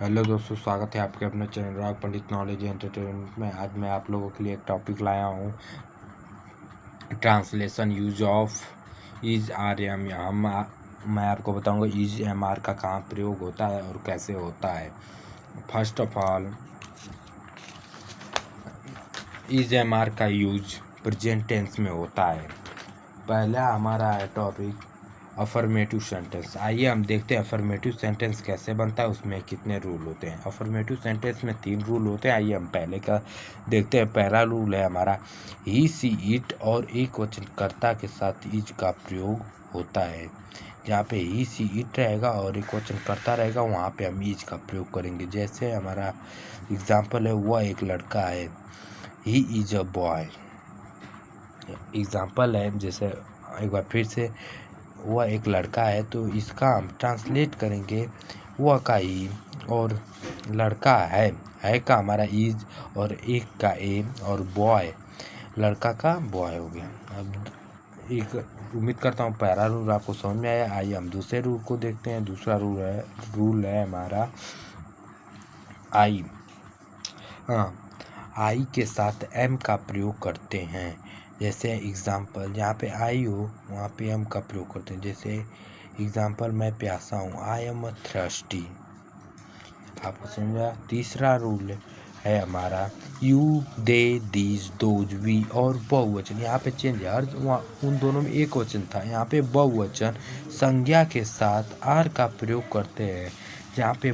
Hello दोस्तों, स्वागत है आपके अपने चैनल राग पंडित नॉलेज एंटरटेनमेंट में। आज मैं आप लोगों के लिए एक टॉपिक लाया हूँ, translation use of is are am. मैं आपको बताऊंगा इज एम आर का कहाँ प्रयोग होता है और कैसे होता है। First of all, is am are का यूज प्रेजेंट टेंस में होता है। पहला हमारा है टॉपिक अफर्मेटिव सेंटेंस। आइए हम देखते हैं अफर्मेटिव सेंटेंस कैसे बनता है, उसमें कितने रूल होते हैं। अफर्मेटिव सेंटेंस में 3 रूल होते हैं। आइए हम पहले का देखते हैं। पहला रूल है हमारा ही सी इट और एक वचन कर्ता के साथ इज का प्रयोग होता है। जहाँ पे ही सी इट रहेगा और एक वचन कर्ता रहेगा वहाँ पे हम इज का प्रयोग करेंगे। जैसे हमारा एग्जाम्पल है, वह एक लड़का है, he is a boy. Example है, जैसे एक बार फिर से, वह एक लड़का है, तो इसका हम ट्रांसलेट करेंगे वह का ही और लड़का है का हमारा इज और एक का ए और बॉय लड़का का बॉय हो गया। अब एक उम्मीद करता हूँ पहला रूल आपको समझ में आया। आइए हम दूसरे रूल को देखते हैं। दूसरा रूल है हमारा आई। हाँ, आई के साथ एम का प्रयोग करते हैं। जैसे एग्जाम्पल, जहाँ पे आई हो वहाँ पे एम का प्रयोग करते हैं। जैसे एग्जाम्पल, मैं प्यासा हूँ, आई एम अ थर्स्टी। आपको समझा। तीसरा रूल है हमारा you they these those we और बहुवचन। यहाँ पे चेंज है, वहाँ उन दोनों में एक वचन था, यहाँ पे बहुवचन संज्ञा के साथ आर का प्रयोग करते हैं। जहाँ पे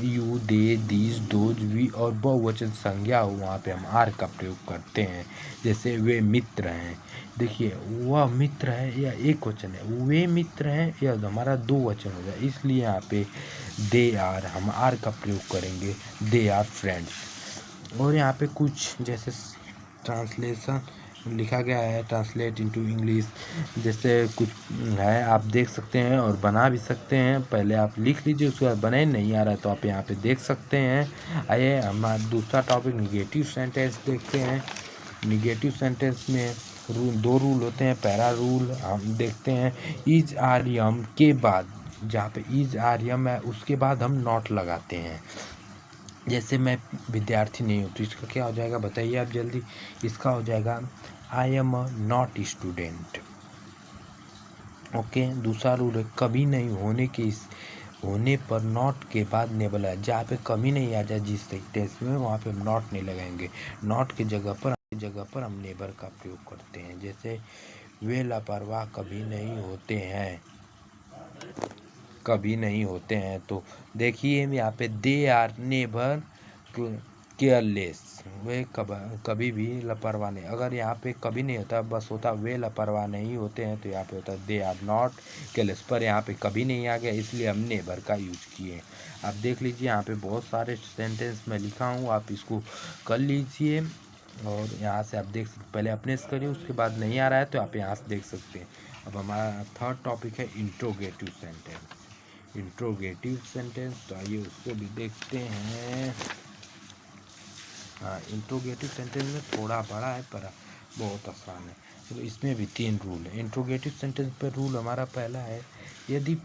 you they these those we और बहुवचन संज्ञा हो वहाँ पे हम आर का प्रयोग करते हैं। जैसे वे मित्र हैं, देखिए वह मित्र है या एक वचन है, वे मित्र हैं या हमारा दो वचन हो गया, इसलिए यहाँ पे दे आर हम आर का प्रयोग करेंगे, दे आर फ्रेंड्स। और यहाँ पे कुछ जैसे ट्रांसलेशन लिखा गया है, ट्रांसलेट इनटू इंग्लिश, जैसे कुछ है आप देख सकते हैं और बना भी सकते हैं। पहले आप लिख लीजिए, उसके बाद बनाए, नहीं आ रहा है तो आप यहाँ पे देख सकते हैं। आइए हमारा दूसरा टॉपिक निगेटिव सेंटेंस देखते हैं। निगेटिव सेंटेंस में दो रूल होते हैं। पहला रूल हम देखते हैं, इज आर यम के बाद, जहाँ पे इज आर यम है उसके बाद हम नॉट लगाते हैं। जैसे मैं विद्यार्थी नहीं हूँ तो इसका क्या हो जाएगा बताइए आप जल्दी। इसका हो जाएगा I am a not student. Okay. दूसरा रूल है कभी नहीं होने पर नॉट के बाद नेबल है। जहाँ पे कभी नहीं आ जाए जिस सेंटेंस में, वहाँ पे हम नॉट नहीं लगाएंगे। नॉट की जगह पर हम नेबर का प्रयोग करते हैं। जैसे वे लापरवाह कभी नहीं होते हैं, कभी नहीं होते हैं। तो देखिए यहाँ पे दे आर नेवर केयरलेस, वे कभी भी लापरवाह नहीं। अगर यहाँ पे कभी नहीं होता, बस होता वे लापरवाह नहीं होते हैं, तो यहाँ पे होता दे आर नॉट केयरलेस। पर यहाँ पे कभी नहीं आ गया, इसलिए हम नेवर का यूज किए। आप देख लीजिए यहाँ पे बहुत सारे सेंटेंस मैं लिखा हूँ, आप इसको कर लीजिए। और यहाँ से आप देख सकते, पहले अपने से करिए, उसके बाद नहीं आ रहा है तो आप यहाँ से देख सकते हैं। अब हमारा थर्ड टॉपिक है इंट्रोगेटिव सेंटेंस। इंट्रोगेटिव सेंटेंस, तो आइए उसको भी देखते हैं। हाँ, इंट्रोगेटिव सेंटेंस में थोड़ा बड़ा है पर बहुत आसान है। तो इसमें भी 3 रूल है। इंट्रोगेटिव सेंटेंस पर रूल हमारा पहला है, यदि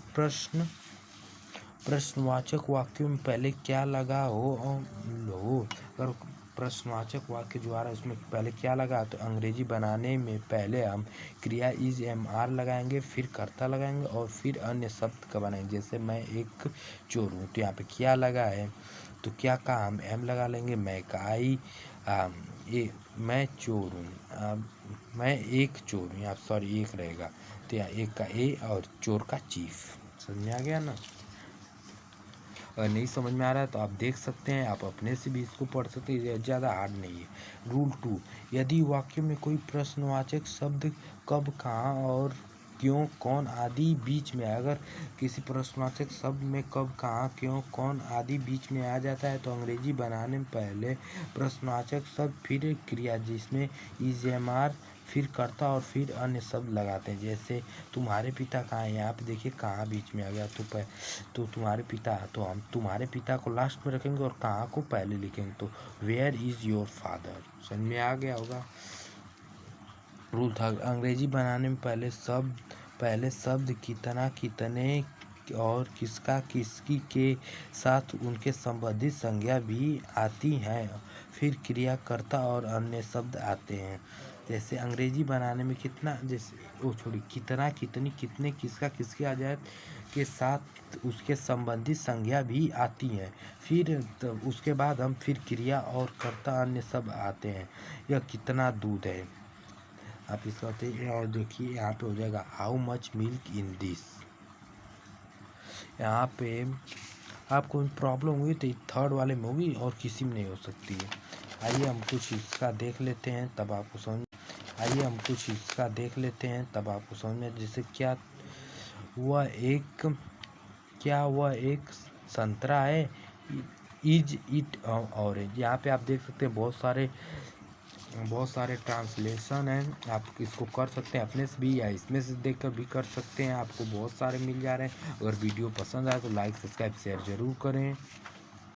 प्रश्नवाचक वाक्यों में पहले क्या लगा हो अगर प्रश्नवाचक वाक्य जो आ रहा है उसमें पहले क्या लगा, तो अंग्रेजी बनाने में पहले हम क्रिया इज एम आर लगाएंगे, फिर कर्ता लगाएंगे और फिर अन्य शब्द का बनाएंगे। जैसे मैं एक चोर हूँ, तो यहाँ पे क्या लगा है, तो क्या का हम एम लगा लेंगे, मैं का आई, मैं चोर हूँ, मैं एक चोर हूँ, यहाँ सॉरी एक रहेगा, तो यहाँ एक का ए और चोर का चीफ। समझ में आ गया ना। अगर नहीं समझ में आ रहा है तो आप देख सकते हैं, आप अपने से भी इसको पढ़ सकते हैं, ज़्यादा हार्ड नहीं है। रूल 2, यदि वाक्य में कोई प्रश्नवाचक शब्द कब, कहाँ और क्यों, कौन आदि बीच में, अगर किसी प्रश्नवाचक शब्द में कब, कहाँ, क्यों, कौन आदि बीच में आ जाता है, तो अंग्रेजी बनाने में पहले प्रश्नवाचक शब्द फिर क्रिया जिसमें इज एम आर फिर कर्ता और फिर अन्य शब्द लगाते हैं। जैसे तुम्हारे पिता कहाँ है, यहाँ पे देखिए कहाँ बीच में आ गया, तो तुम्हारे पिता, तो हम तुम्हारे पिता को लास्ट में रखेंगे और कहाँ को पहले लिखेंगे, तो वेयर इज योर फादर। समझ में आ गया होगा। रूल था, अंग्रेजी बनाने में पहले शब्द कितना, कितने, और किसका किसकी के साथ उनके संबंधित संज्ञा भी आती हैं। फिर क्रियाकर्ता और अन्य शब्द आते हैं। जैसे अंग्रेजी बनाने में कितना, जैसे वो छोड़ी, कितना, कितनी, कितने, किसका किसके आ जाए के साथ उसके संबंधित संज्ञा भी आती हैं। फिर उसके बाद हम फिर क्रिया और कर्ता अन्य शब्द आते हैं। यह कितना दूध है, आप इसका होते हैं। और देखिए यहाँ पे हो जाएगा how much milk in this. यहाँ पे आपको प्रॉब्लम हुई तो थर्ड वाले में होगी और किसी में नहीं हो सकती है। आइए हम कुछ इसका देख लेते हैं तब आपको समझ में। जैसे क्या हुआ एक संतरा है, इज इट ऑरेंज। यहाँ पे आप देख सकते हैं बहुत सारे ट्रांसलेशन हैं। आप इसको कर सकते हैं अपने से भी या इसमें से देखकर भी कर सकते हैं, आपको बहुत सारे मिल जा रहे हैं। अगर वीडियो पसंद आए तो लाइक सब्सक्राइब शेयर ज़रूर करें।